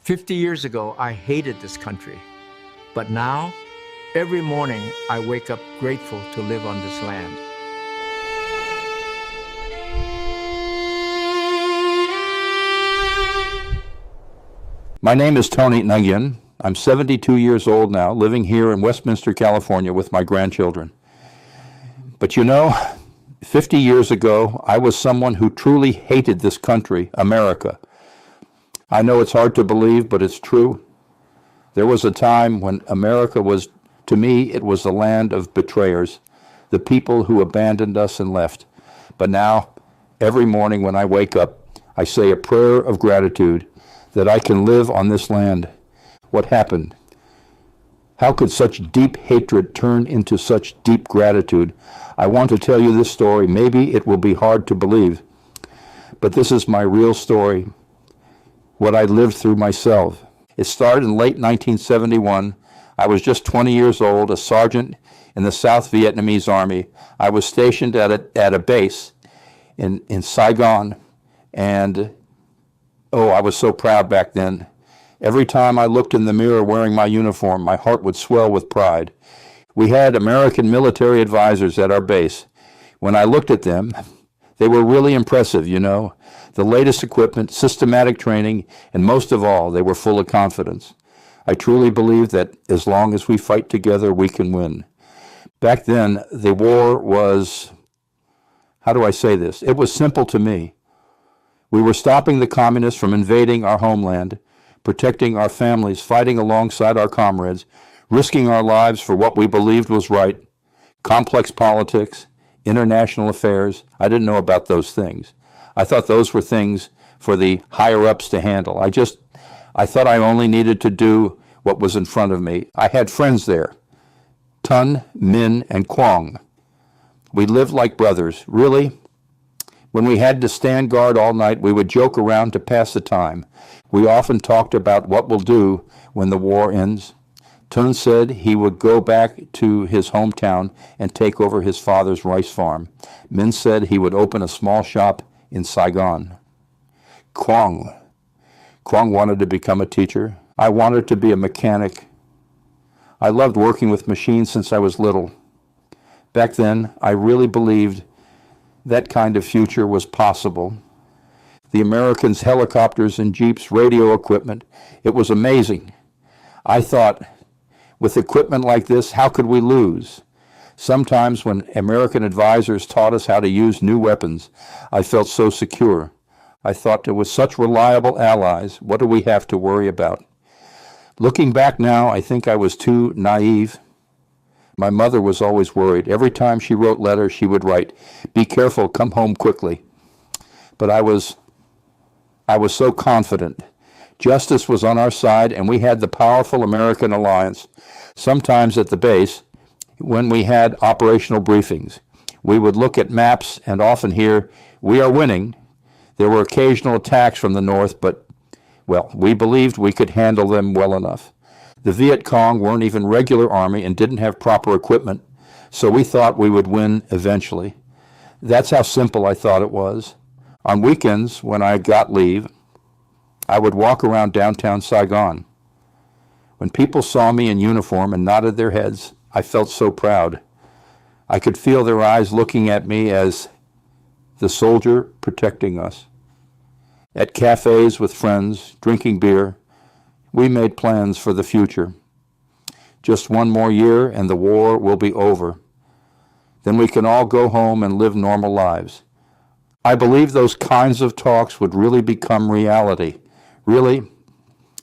50 years ago, I hated this country. But now, every morning, I wake up grateful to live on this land. My name is Tony Nguyen. I'm 72 years old now, living here in Westminster, California with my grandchildren. But you know, 50 years ago, I was someone who truly hated this country, America. I know it's hard to believe, but it's true. There was a time when America was, to me, it was the land of betrayers, the people who abandoned us and left. But now, every morning when I wake up, I say a prayer of gratitude that I can live on this land. What happened? How could such deep hatred turn into such deep gratitude? I want to tell you this story. Maybe it will be hard to believe, but this is my real story, what I lived through myself. It started in late 1971. I was just 20 years old, a sergeant in the South Vietnamese Army. I was stationed at a base in Saigon, and I was so proud back then. Every time I looked in the mirror wearing my uniform, my heart would swell with pride. We had American military advisors at our base. When I looked at them, they were really impressive, you know. The latest equipment, systematic training, and most of all, they were full of confidence. I truly believe that as long as we fight together, we can win. Back then, the war was, how do I say this? It was simple to me. We were stopping the communists from invading our homeland, protecting our families, fighting alongside our comrades, risking our lives for what we believed was right, complex politics, international affairs. I didn't know about those things. I thought those were things for the higher-ups to handle. I thought I only needed to do what was in front of me. I had friends there, Ton, Min, and Quang. We lived like brothers, really. When we had to stand guard all night, we would joke around to pass the time. We often talked about what we'll do when the war ends. Tun said he would go back to his hometown and take over his father's rice farm. Min said he would open a small shop in Saigon. Quang wanted to become a teacher. I wanted to be a mechanic. I loved working with machines since I was little. Back then, I really believed that kind of future was possible. The Americans' helicopters and jeeps, radio equipment, it was amazing. I thought, with equipment like this, how could we lose? Sometimes when American advisors taught us how to use new weapons, I felt so secure. I thought with such reliable allies, what do we have to worry about? Looking back now, I think I was too naive. My mother was always worried. Every time she wrote letters, she would write, "Be careful, come home quickly." But I was so confident. Justice was on our side, and we had the powerful American alliance. Sometimes at the base, when we had operational briefings, we would look at maps and often hear, "We are winning." There were occasional attacks from the north, but, well, we believed we could handle them well enough. The Viet Cong weren't even regular army and didn't have proper equipment, so we thought we would win eventually. That's how simple I thought it was. On weekends, when I got leave, I would walk around downtown Saigon. When people saw me in uniform and nodded their heads, I felt so proud. I could feel their eyes looking at me as the soldier protecting us. At cafes with friends, drinking beer, we made plans for the future. Just one more year and the war will be over. Then we can all go home and live normal lives. I believe those kinds of talks would really become reality. Really,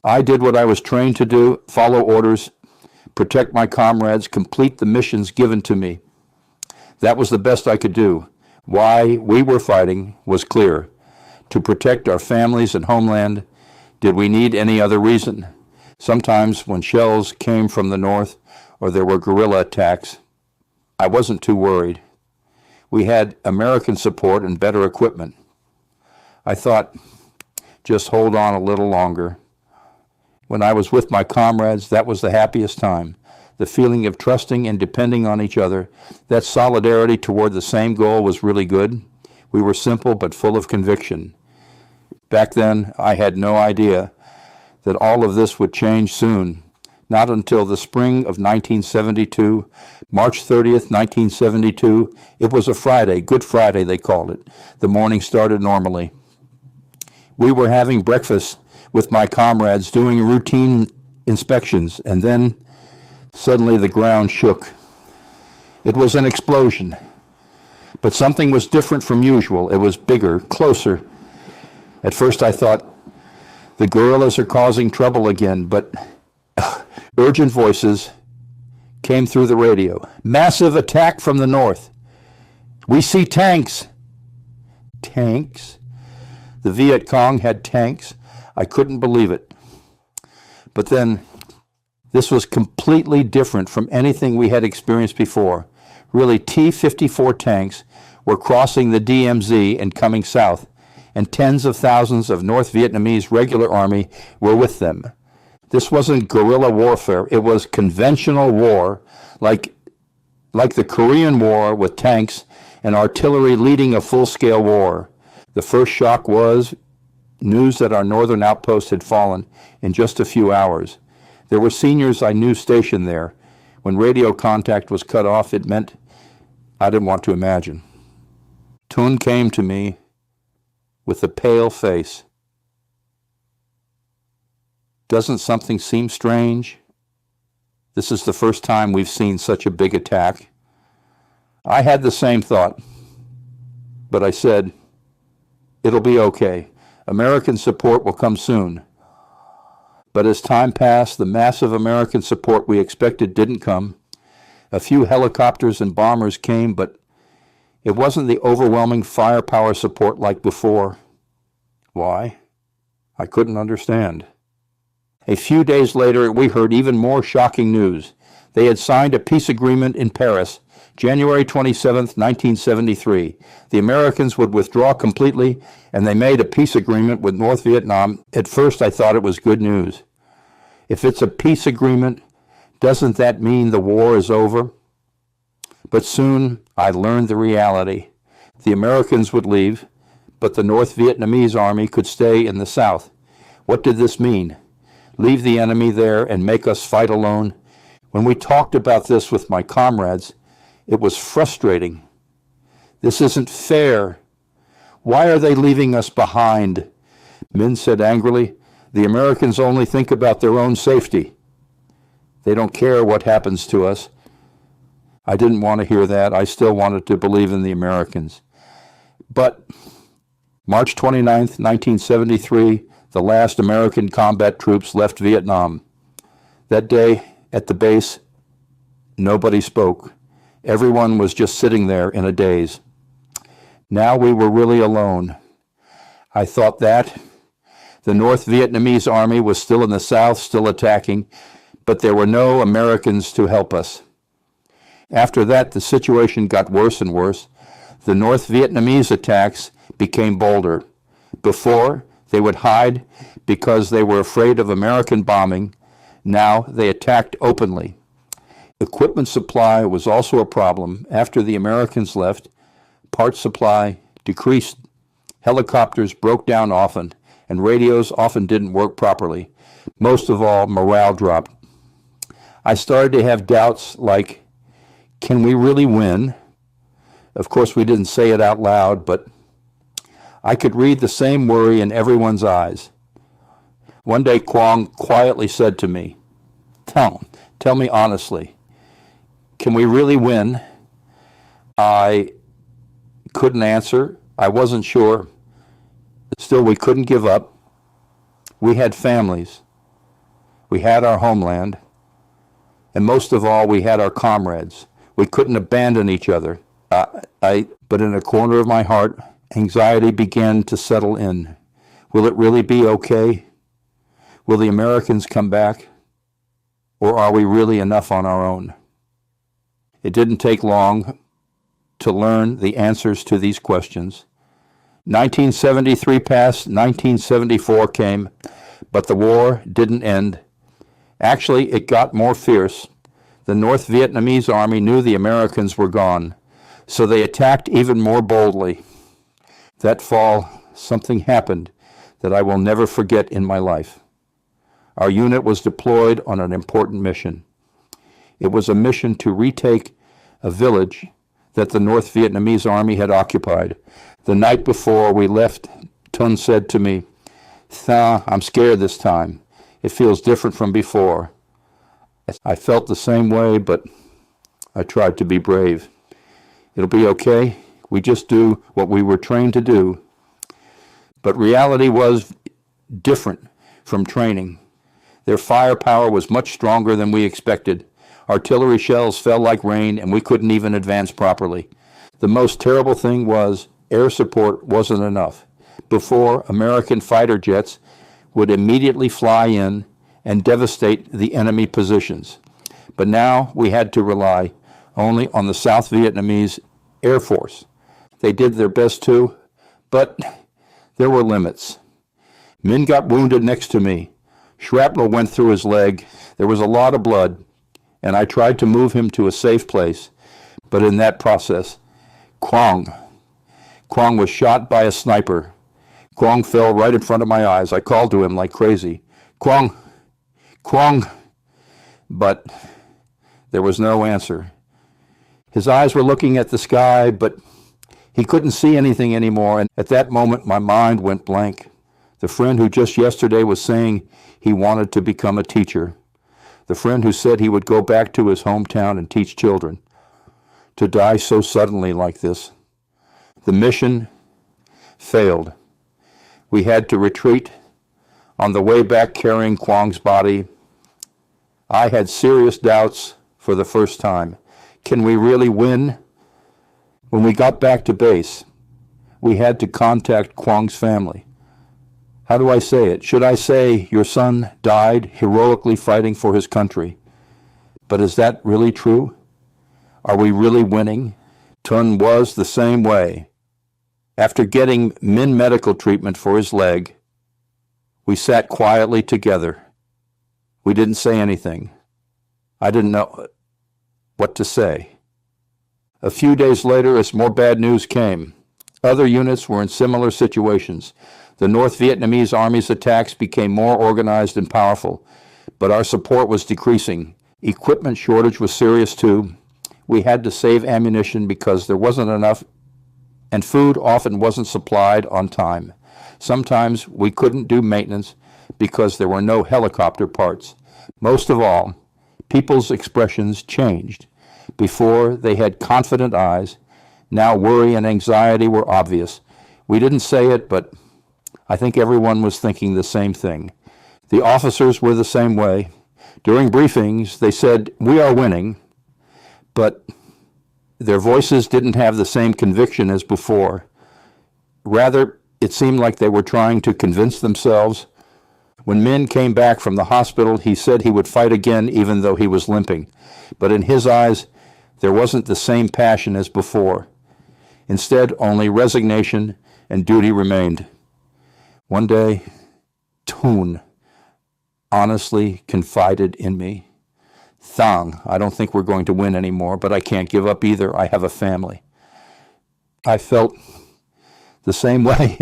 I did what I was trained to do, follow orders, protect my comrades, complete the missions given to me. That was the best I could do. Why we were fighting was clear. To protect our families and homeland. Did we need any other reason? Sometimes when shells came from the north or there were guerrilla attacks, I wasn't too worried. We had American support and better equipment. I thought, just hold on a little longer. When I was with my comrades, that was the happiest time. The feeling of trusting and depending on each other, that solidarity toward the same goal was really good. We were simple but full of conviction. Back then, I had no idea that all of this would change soon. Not until the spring of 1972, March 30th, 1972. It was a Friday, Good Friday they called it. The morning started normally. We were having breakfast with my comrades doing routine inspections, and then suddenly the ground shook. It was an explosion, but something was different from usual. It was bigger, closer. At first I thought, the guerrillas are causing trouble again, but urgent voices came through the radio. Massive attack from the north. We see tanks. Tanks? The Viet Cong had tanks. I couldn't believe it. But then, this was completely different from anything we had experienced before. Really, T-54 tanks were crossing the DMZ and coming south, and tens of thousands of North Vietnamese regular army were with them. This wasn't guerrilla warfare. It was conventional war, like the Korean War with tanks and artillery leading a full-scale war. The first shock was news that our northern outpost had fallen in just a few hours. There were seniors I knew stationed there. When radio contact was cut off, it meant I didn't want to imagine. Tun came to me with a pale face. Doesn't something seem strange? This is the first time we've seen such a big attack. I had the same thought, but I said, it'll be okay. American support will come soon. But as time passed, the massive American support we expected didn't come. A few helicopters and bombers came, but it wasn't the overwhelming firepower support like before. Why? I couldn't understand. A few days later, we heard even more shocking news. They had signed a peace agreement in Paris, January 27, 1973. The Americans would withdraw completely, and they made a peace agreement with North Vietnam. At first, I thought it was good news. If it's a peace agreement, doesn't that mean the war is over? But soon, I learned the reality. The Americans would leave, but the North Vietnamese Army could stay in the south. What did this mean? Leave the enemy there and make us fight alone? When we talked about this with my comrades, it was frustrating. This isn't fair. Why are they leaving us behind? Min said angrily, the Americans only think about their own safety. They don't care what happens to us. I didn't want to hear that. I still wanted to believe in the Americans. But March 29th, 1973, the last American combat troops left Vietnam. That day, at the base, nobody spoke. Everyone was just sitting there in a daze. Now we were really alone. I thought that the North Vietnamese Army was still in the south, still attacking, but there were no Americans to help us. After that, the situation got worse and worse. The North Vietnamese attacks became bolder. Before, they would hide because they were afraid of American bombing. Now they attacked openly. Equipment supply was also a problem. After the Americans left, parts supply decreased. Helicopters broke down often, and radios often didn't work properly. Most of all, morale dropped. I started to have doubts like, can we really win? Of course, we didn't say it out loud, but I could read the same worry in everyone's eyes. One day, Quang quietly said to me, tell me honestly, can we really win? I couldn't answer. I wasn't sure. Still, we couldn't give up. We had families. We had our homeland. And most of all, we had our comrades. We couldn't abandon each other. But in a corner of my heart, anxiety began to settle in. Will it really be okay? Will the Americans come back? Or are we really enough on our own? It didn't take long to learn the answers to these questions. 1973 passed, 1974 came, but the war didn't end. Actually, it got more fierce. The North Vietnamese Army knew the Americans were gone, so they attacked even more boldly. That fall, something happened that I will never forget in my life. Our unit was deployed on an important mission. It was a mission to retake a village that the North Vietnamese Army had occupied. The night before we left, Tun said to me, "Tha, I'm scared this time. It feels different from before." I felt the same way, but I tried to be brave. "It'll be okay. We just do what we were trained to do." But reality was different from training. Their firepower was much stronger than we expected. Artillery shells fell like rain, and we couldn't even advance properly. The most terrible thing was air support wasn't enough. Before, American fighter jets would immediately fly in and devastate the enemy positions. But now we had to rely only on the South Vietnamese Air Force. They did their best too, but there were limits. Min got wounded next to me. Shrapnel went through his leg. There was a lot of blood, and I tried to move him to a safe place. But in that process, Quang was shot by a sniper. Quang fell right in front of my eyes. I called to him like crazy, "Quang, Quang," but there was no answer. His eyes were looking at the sky, but he couldn't see anything anymore, and at that moment my mind went blank. The friend who just yesterday was saying he wanted to become a teacher. The friend who said he would go back to his hometown and teach children. To die so suddenly like this. The mission failed. We had to retreat. On the way back carrying Quang's body, I had serious doubts for the first time. Can we really win? When we got back to base, we had to contact Quang's family. How do I say it? Should I say, "Your son died heroically fighting for his country"? But is that really true? Are we really winning? Tun was the same way. After getting Min medical treatment for his leg, we sat quietly together. We didn't say anything. I didn't know what to say. A few days later, as more bad news came, other units were in similar situations. The North Vietnamese Army's attacks became more organized and powerful, but our support was decreasing. Equipment shortage was serious too. We had to save ammunition because there wasn't enough, and food often wasn't supplied on time. Sometimes we couldn't do maintenance because there were no helicopter parts. Most of all, people's expressions changed. Before, they had confident eyes. Now worry and anxiety were obvious. We didn't say it, but I think everyone was thinking the same thing. The officers were the same way. During briefings, they said, "We are winning," but their voices didn't have the same conviction as before. Rather, it seemed like they were trying to convince themselves. When Min came back from the hospital, he said he would fight again even though he was limping. But in his eyes, there wasn't the same passion as before. Instead, only resignation and duty remained. One day, Tun honestly confided in me, "Thang, I don't think we're going to win anymore, but I can't give up either. I have a family." I felt the same way.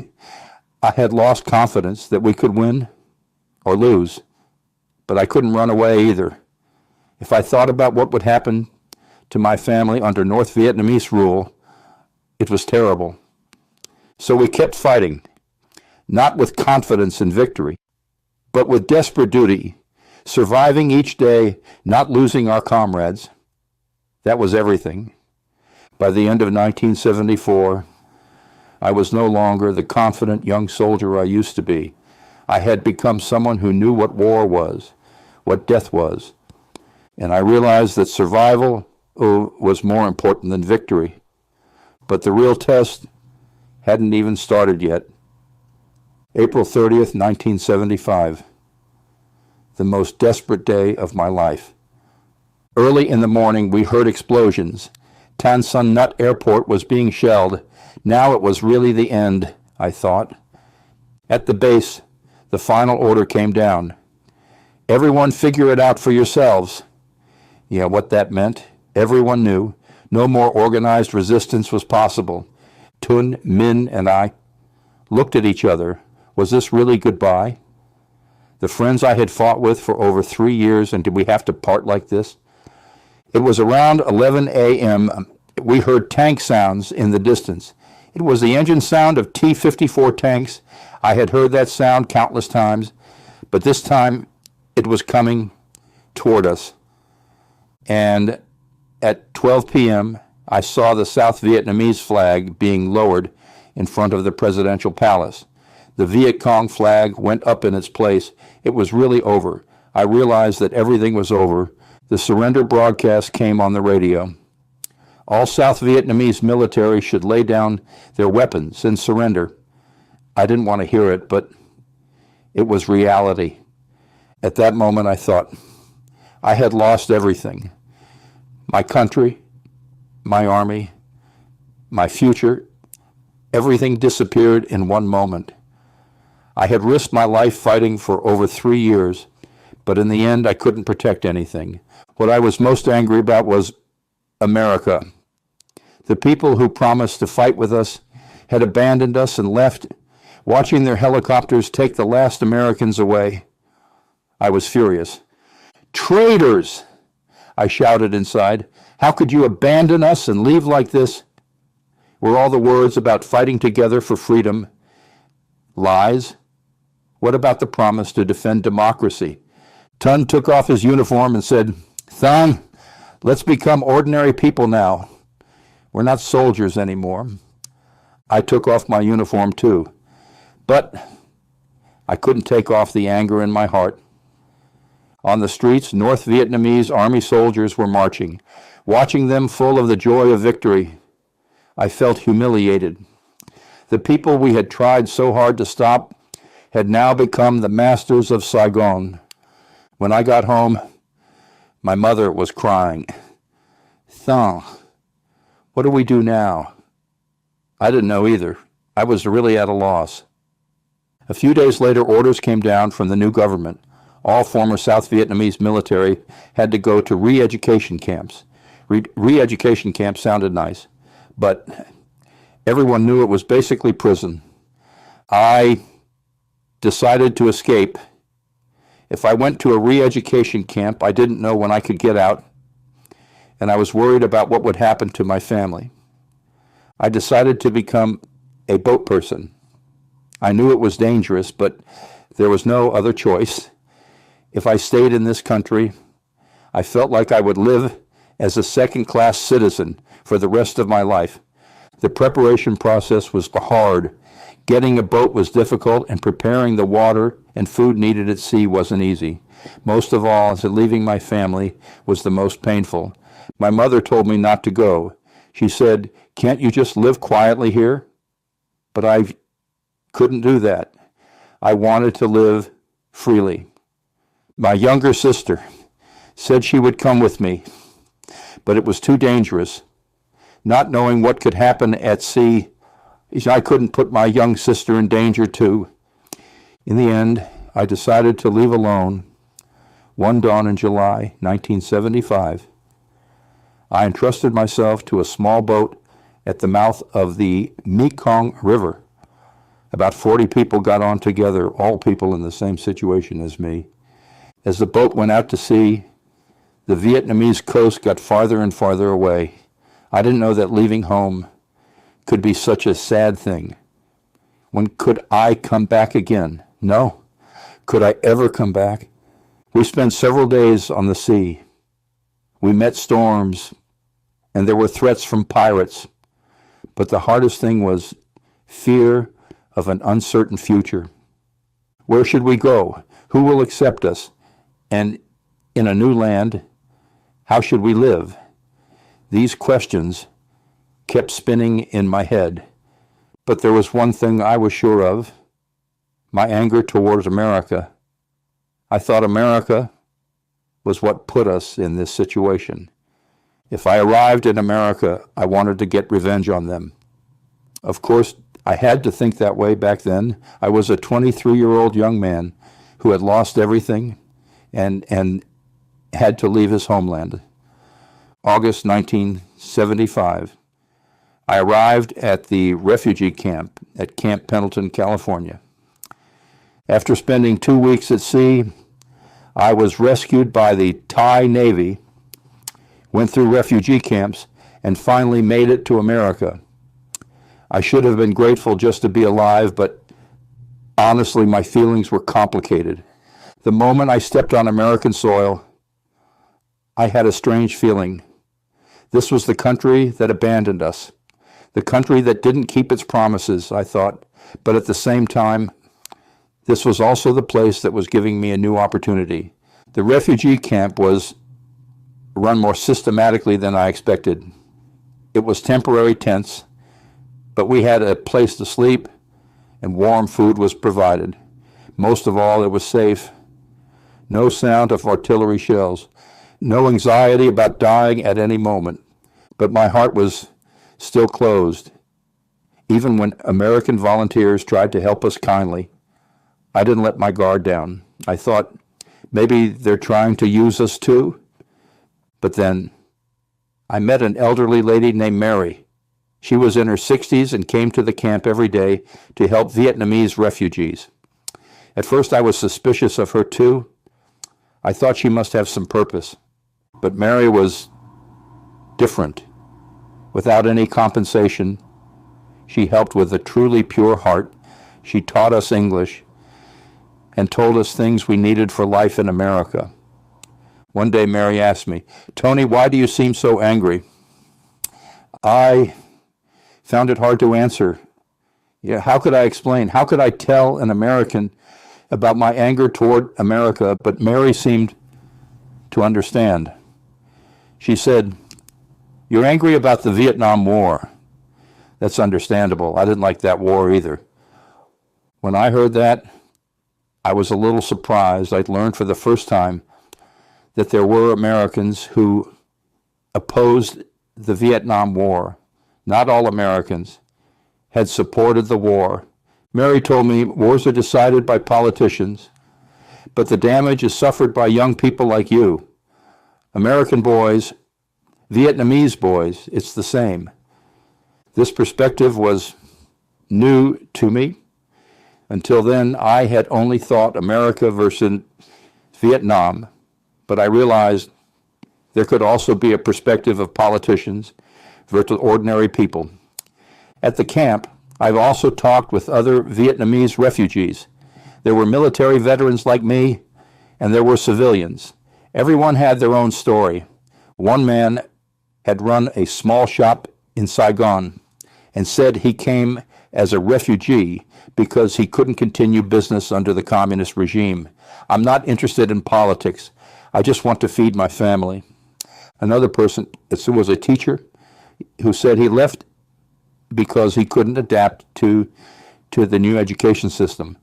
I had lost confidence that we could win or lose, but I couldn't run away either. If I thought about what would happen to my family under North Vietnamese rule, it was terrible. So we kept fighting, not with confidence in victory, but with desperate duty, surviving each day, not losing our comrades. That was everything. By the end of 1974, I was no longer the confident young soldier I used to be. I had become someone who knew what war was, what death was, and I realized that survival was more important than victory. But the real test hadn't even started yet. April 30th, 1975, the most desperate day of my life. Early in the morning, we heard explosions. Tan Son Nhut Airport was being shelled. Now it was really the end, I thought. At the base, the final order came down. "Everyone figure it out for yourselves." Yeah, what that meant, everyone knew. No more organized resistance was possible. Tun, Min, and I looked at each other. Was this really goodbye? the friends I had fought with for over 3 years, and did we have to part like this? It was around 11 a.m. We heard tank sounds in the distance. It was the engine sound of T-54 tanks. I had heard that sound countless times, but this time it was coming toward us. And at 12 p.m., I saw the South Vietnamese flag being lowered in front of the presidential palace. The Viet Cong flag went up in its place. It was really over. I realized that everything was over. The surrender broadcast came on the radio. All South Vietnamese military should lay down their weapons and surrender. I didn't want to hear it, but it was reality. At that moment, I thought, I had lost everything. My country, my army, my future, everything disappeared in one moment. I had risked my life fighting for over 3 years, but in the end, I couldn't protect anything. What I was most angry about was America. The people who promised to fight with us had abandoned us and left, watching their helicopters take the last Americans away. I was furious. Traitors! I shouted inside. How could you abandon us and leave like this? Were all the words about fighting together for freedom lies? What about the promise to defend democracy? Tun took off his uniform and said, Thang, let's become ordinary people now. We're not soldiers anymore. I took off my uniform too, but I couldn't take off the anger in my heart. On the streets, North Vietnamese Army soldiers were marching. Watching them full of the joy of victory, I felt humiliated. The people we had tried so hard to stop had now become the masters of Saigon. When I got home, my mother was crying. Thang, what do we do now? I didn't know either. I was really at a loss. A few days later, orders came down from the new government. All former South Vietnamese military had to go to re-education camps. Re-education camps sounded nice, but everyone knew it was basically prison. I decided to escape. If I went to a re-education camp, I didn't know when I could get out, and I was worried about what would happen to my family. I decided to become a boat person. I knew it was dangerous, but there was no other choice. If I stayed in this country, I felt like I would live as a second-class citizen for the rest of my life. The preparation process was hard. Getting a boat was difficult, and preparing the water and food needed at sea wasn't easy. Most of all, leaving my family was the most painful. My mother told me not to go. She said, "Can't you just live quietly here?" But I couldn't do that. I wanted to live freely. My younger sister said she would come with me, but it was too dangerous. Not knowing what could happen at sea, I couldn't put my young sister in danger too. In the end, I decided to leave alone. One dawn in July 1975, I entrusted myself to a small boat at the mouth of the Mekong River. About 40 people got on together, all people in the same situation as me. As the boat went out to sea, the Vietnamese coast got farther and farther away. I didn't know that leaving home could be such a sad thing. When could I come back again? No. Could I ever come back? We spent several days on the sea. We met storms, and there were threats from pirates. But the hardest thing was fear of an uncertain future. Where should we go? Who will accept us? And in a new land, how should we live? These questions kept spinning in my head. But there was one thing I was sure of: my anger towards America. I thought America was what put us in this situation. If I arrived in America, I wanted to get revenge on them. Of course, I had to think that way back then. I was a 23-year-old young man who had lost everything and had to leave his homeland. August 1975, I arrived at the refugee camp at Camp Pendleton, California. After spending 2 weeks at sea, I was rescued by the Thai Navy, went through refugee camps, and finally made it to America. I should have been grateful just to be alive, but honestly, my feelings were complicated. The moment I stepped on American soil, I had a strange feeling. This was the country that abandoned us, the country that didn't keep its promises, I thought, but at the same time, this was also the place that was giving me a new opportunity. The refugee camp was run more systematically than I expected. It was temporary tents, but we had a place to sleep and warm food was provided. Most of all, it was safe. No sound of artillery shells. No anxiety about dying at any moment. But my heart was still closed. Even when American volunteers tried to help us kindly, I didn't let my guard down. I thought, maybe they're trying to use us too? But then I met an elderly lady named Mary. She was in her 60s and came to the camp every day to help Vietnamese refugees. At first I was suspicious of her too. I thought she must have some purpose. But Mary was different. Without any compensation, she helped with a truly pure heart. She taught us English and told us things we needed for life in America. One day Mary asked me, "Tony, why do you seem so angry?" I found it hard to answer. Yeah, how could I explain? How could I tell an American about my anger toward America? But Mary seemed to understand. She said, "You're angry about the Vietnam War." That's understandable. I didn't like that war either. When I heard that, I was a little surprised. I'd learned for the first time that there were Americans who opposed the Vietnam War. Not all Americans had supported the war. Mary told me wars are decided by politicians, but the damage is suffered by young people like you. American boys, Vietnamese boys, it's the same. This perspective was new to me. Until then, I had only thought America versus Vietnam, but I realized there could also be a perspective of politicians versus ordinary people. At the camp, I've also talked with other Vietnamese refugees. There were military veterans like me, and there were civilians. Everyone had their own story. One man had run a small shop in Saigon and said he came as a refugee because he couldn't continue business under the communist regime. I'm not interested in politics. I just want to feed my family. Another person who was a teacher who said he left because he couldn't adapt to the new education system.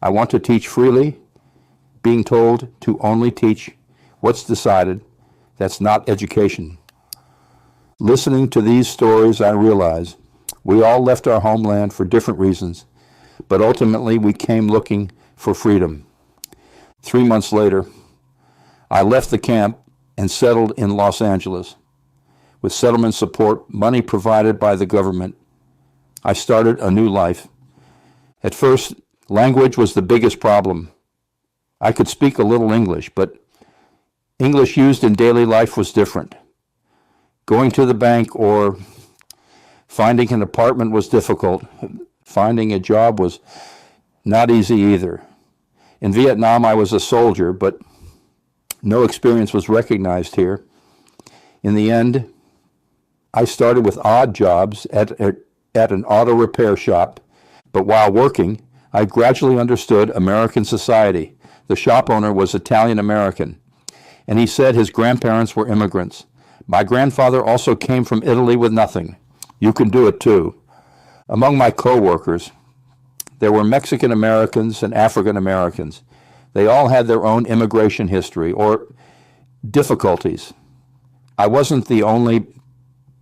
I want to teach freely, being told to only teach what's decided. That's not education. Listening to these stories, I realize we all left our homeland for different reasons, but ultimately we came looking for freedom. 3 months later, I left the camp and settled in Los Angeles. With settlement support, money provided by the government, I started a new life. At first, language was the biggest problem. I could speak a little English, but English used in daily life was different. Going to the bank or finding an apartment was difficult. Finding a job was not easy either. In Vietnam, I was a soldier, but no experience was recognized here. In the end, I started with odd jobs at an auto repair shop, but while working, I gradually understood American society. The shop owner was Italian American, and he said his grandparents were immigrants. My grandfather also came from Italy with nothing. You can do it too. Among my co-workers, there were Mexican Americans and African Americans. They all had their own immigration history or difficulties. I wasn't the only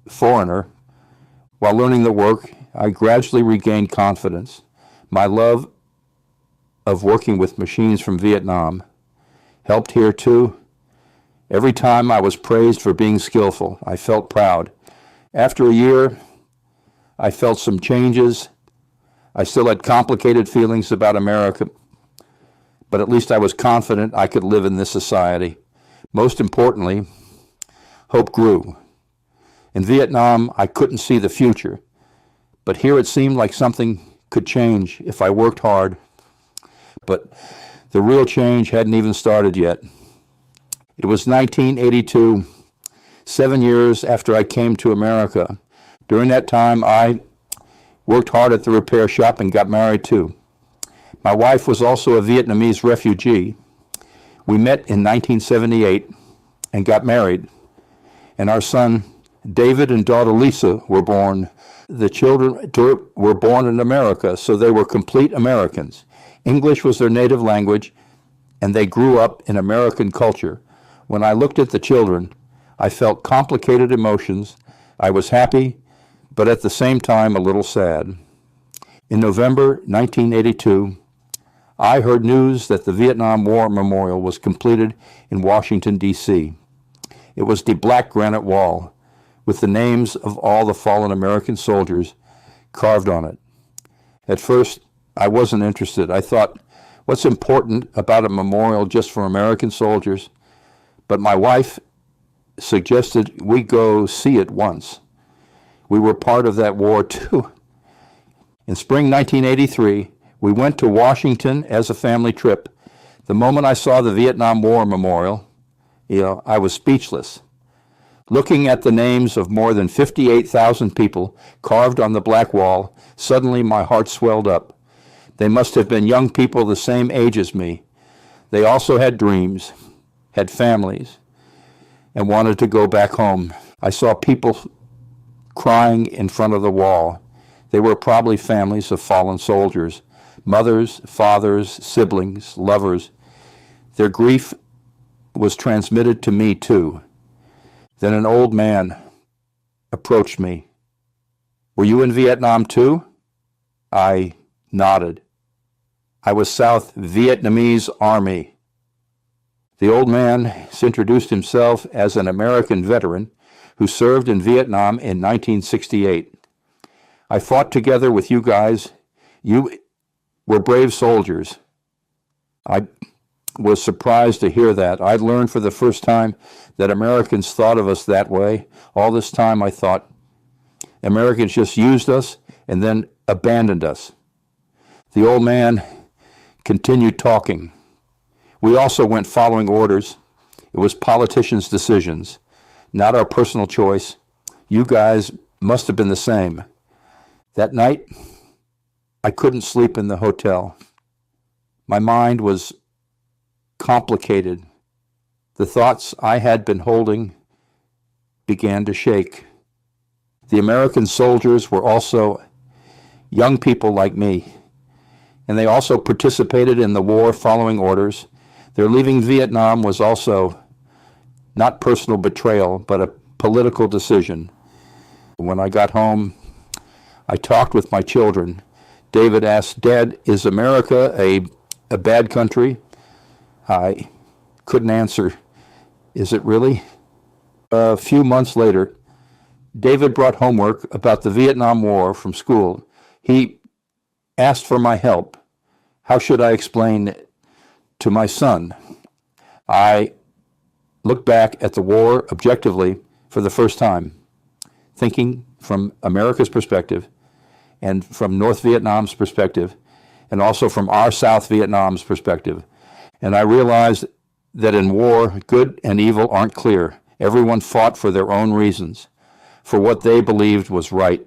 foreigner. While learning the work, I gradually regained confidence. My love of working with machines from Vietnam helped here too. Every time I was praised for being skillful, I felt proud. After a year, I felt some changes. I still had complicated feelings about America, but at least I was confident I could live in this society. Most importantly, hope grew. In Vietnam, I couldn't see the future, but here it seemed like something could change if I worked hard. But the real change hadn't even started yet. It was 1982, 7 years after I came to America. During that time, I worked hard at the repair shop and got married too. My wife was also a Vietnamese refugee. We met in 1978 and got married, and our son David and daughter Lisa were born. The children were born in America, so they were complete Americans. English was their native language, and they grew up in American culture. When I looked at the children, I felt complicated emotions. I was happy, but at the same time a little sad. In November 1982, I heard news that the Vietnam War Memorial was completed in Washington, D.C. It was the black granite wall with the names of all the fallen American soldiers carved on it. At first, I wasn't interested. I thought, what's important about a memorial just for American soldiers? But my wife suggested we go see it once. We were part of that war too. In spring 1983, we went to Washington as a family trip. The moment I saw the Vietnam War Memorial, I was speechless. Looking at the names of more than 58,000 people carved on the black wall, suddenly my heart swelled up. They must have been young people the same age as me. They also had dreams, had families, and wanted to go back home. I saw people crying in front of the wall. They were probably families of fallen soldiers, mothers, fathers, siblings, lovers. Their grief was transmitted to me too. Then an old man approached me. "Were you in Vietnam too?" I nodded. "I was South Vietnamese Army." The old man introduced himself as an American veteran who served in Vietnam in 1968. "I fought together with you guys. You were brave soldiers." I was surprised to hear that. I learned for the first time that Americans thought of us that way. All this time I thought Americans just used us and then abandoned us. The old man continued talking. We also went following orders. It was politicians' decisions, not our personal choice. You guys must have been the same. That night, I couldn't sleep in the hotel. My mind was complicated. The thoughts I had been holding began to shake. The American soldiers were also young people like me, and they also participated in the war following orders. Their leaving Vietnam was also not personal betrayal, but a political decision. When I got home, I talked with my children. David asked, "Dad, is America a bad country?" I couldn't answer, "Is it really?" A few months later, David brought homework about the Vietnam War from school. He asked for my help. How should I explain it to my son? I looked back at the war objectively for the first time, thinking from America's perspective and from North Vietnam's perspective and also from our South Vietnam's perspective. And I realized that in war, good and evil aren't clear. Everyone fought for their own reasons, for what they believed was right.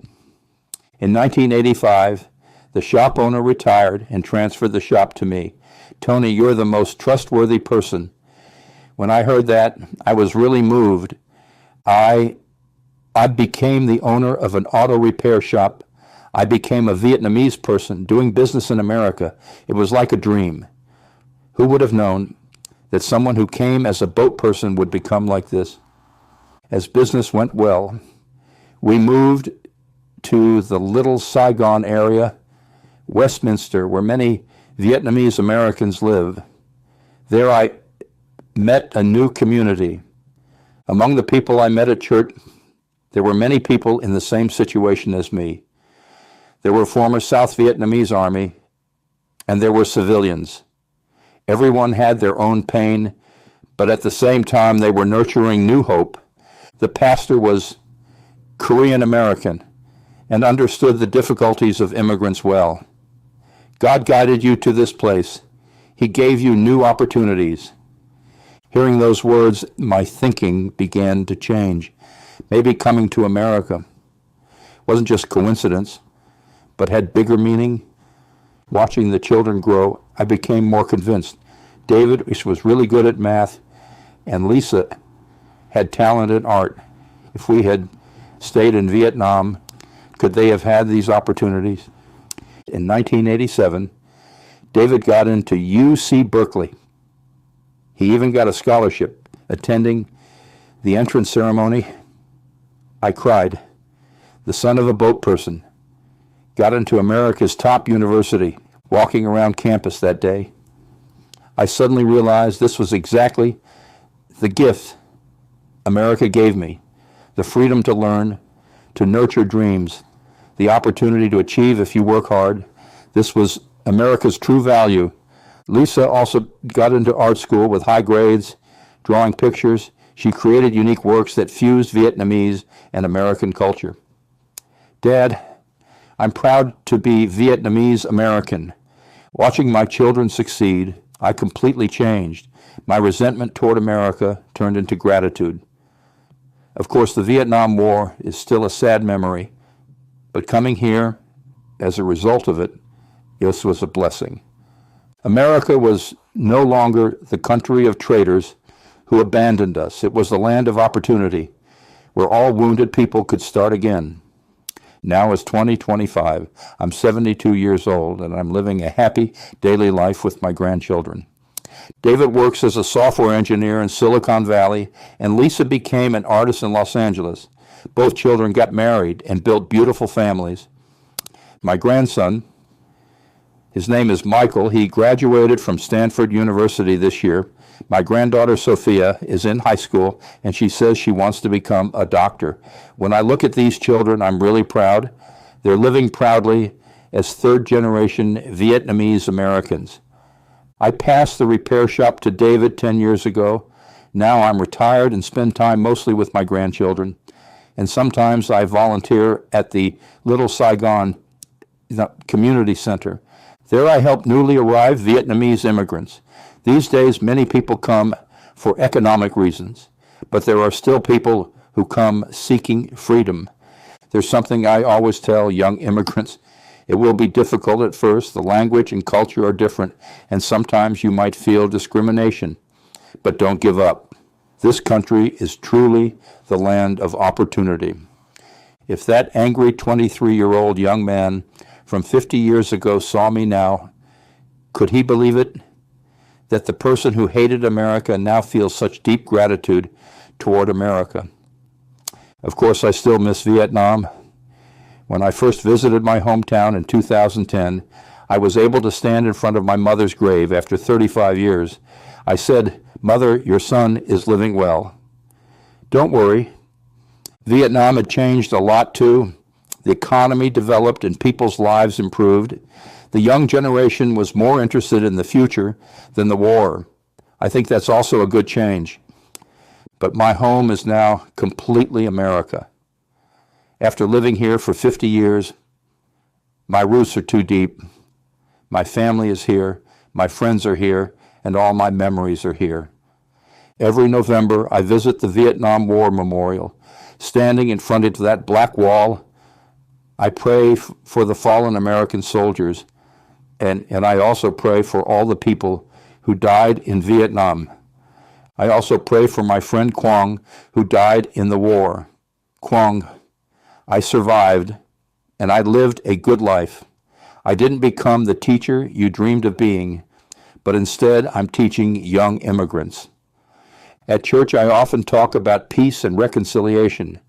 In 1985, the shop owner retired and transferred the shop to me. "Tony, you're the most trustworthy person." When I heard that, I was really moved. I became the owner of an auto repair shop. I became a Vietnamese person doing business in America. It was like a dream. Who would have known that someone who came as a boat person would become like this? As business went well, we moved to the little Saigon area, Westminster, where many Vietnamese Americans live. There I met a new community. Among the people I met at church, there were many people in the same situation as me. There were former South Vietnamese Army, and there were civilians. Everyone had their own pain, but at the same time they were nurturing new hope. The pastor was Korean American and understood the difficulties of immigrants well. God guided you to this place. He gave you new opportunities. Hearing those words, my thinking began to change. Maybe coming to America wasn't just coincidence, but had bigger meaning. Watching the children grow, I became more convinced. David was really good at math, and Lisa had talent in art. If we had stayed in Vietnam, could they have had these opportunities? In 1987, David got into UC Berkeley. He even got a scholarship. Attending the entrance ceremony, I cried. The son of a boat person got into America's top university. Walking around campus that day, I suddenly realized this was exactly the gift America gave me. The freedom to learn, to nurture dreams, the opportunity to achieve if you work hard. This was America's true value. Lisa also got into art school with high grades, drawing pictures. She created unique works that fused Vietnamese and American culture. Dad, I'm proud to be Vietnamese American. Watching my children succeed, I completely changed. My resentment toward America turned into gratitude. Of course, the Vietnam War is still a sad memory, but coming here, as a result of it, this was a blessing. America was no longer the country of traitors who abandoned us. It was the land of opportunity, where all wounded people could start again. Now is 2025. I'm 72 years old, and I'm living a happy daily life with my grandchildren. David works as a software engineer in Silicon Valley, and Lisa became an artist in Los Angeles. Both children got married and built beautiful families. My grandson, his name is Michael. He graduated from Stanford University this year. My granddaughter Sophia is in high school, and she says she wants to become a doctor. When I look at these children, I'm really proud. They're living proudly as third-generation Vietnamese Americans. I passed the repair shop to David 10 years ago. Now I'm retired and spend time mostly with my grandchildren. And sometimes I volunteer at the Little Saigon Community Center. There I help newly arrived Vietnamese immigrants. These days, many people come for economic reasons, but there are still people who come seeking freedom. There's something I always tell young immigrants. It will be difficult at first. The language and culture are different, and sometimes you might feel discrimination, but don't give up. This country is truly the land of opportunity. If that angry 23-year-old young man from 50 years ago saw me now, could he believe it? That the person who hated America now feels such deep gratitude toward America. Of course, I still miss Vietnam. When I first visited my hometown in 2010, I was able to stand in front of my mother's grave after 35 years. I said, "Mother, your son is living well." Don't worry. Vietnam had changed a lot too. The economy developed and people's lives improved. The young generation was more interested in the future than the war. I think that's also a good change. But my home is now completely America. After living here for 50 years, my roots are too deep. My family is here, my friends are here, and all my memories are here. Every November, I visit the Vietnam War Memorial. Standing in front of that black wall, I pray for the fallen American soldiers, and I also pray for all the people who died in Vietnam. I also pray for my friend Quang, who died in the war. Quang, I survived, and I lived a good life. I didn't become the teacher you dreamed of being, but instead I'm teaching young immigrants. At church, I often talk about peace and reconciliation.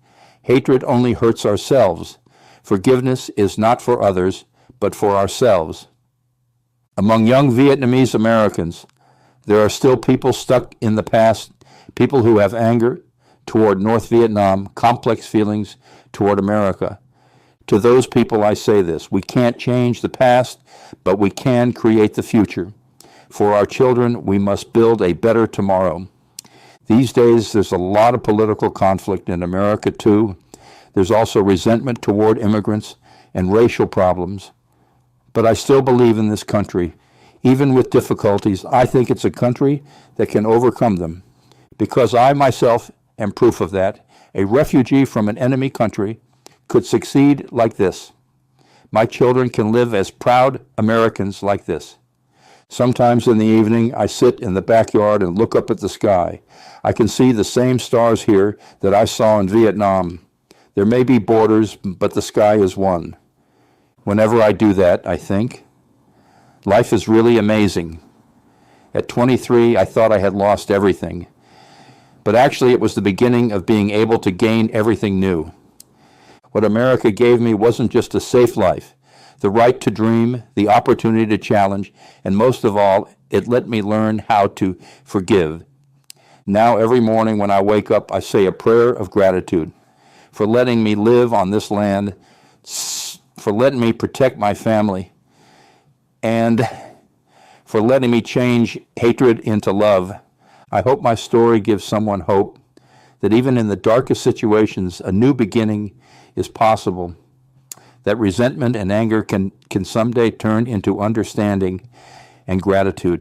Hatred only hurts ourselves. Forgiveness is not for others, but for ourselves. Among young Vietnamese Americans, there are still people stuck in the past, people who have anger toward North Vietnam, complex feelings toward America. To those people, I say this: we can't change the past, but we can create the future. For our children, we must build a better tomorrow. These days, there's a lot of political conflict in America, too. There's also resentment toward immigrants and racial problems. But I still believe in this country. Even with difficulties, I think it's a country that can overcome them. Because I myself am proof of that. A refugee from an enemy country could succeed like this. My children can live as proud Americans like this. Sometimes in the evening, I sit in the backyard and look up at the sky. I can see the same stars here that I saw in Vietnam. There may be borders, but the sky is one. Whenever I do that, I think, life is really amazing. At 23, I thought I had lost everything. But actually, it was the beginning of being able to gain everything new. What America gave me wasn't just a safe life, the right to dream, the opportunity to challenge, and most of all, it let me learn how to forgive. Now, every morning when I wake up, I say a prayer of gratitude for letting me live on this land, for letting me protect my family, and for letting me change hatred into love. I hope my story gives someone hope that even in the darkest situations, a new beginning is possible, that resentment and anger can someday turn into understanding and gratitude.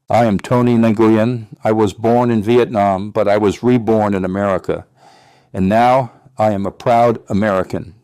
I am Tony Nguyen. I was born in Vietnam, but I was reborn in America, and now I am a proud American.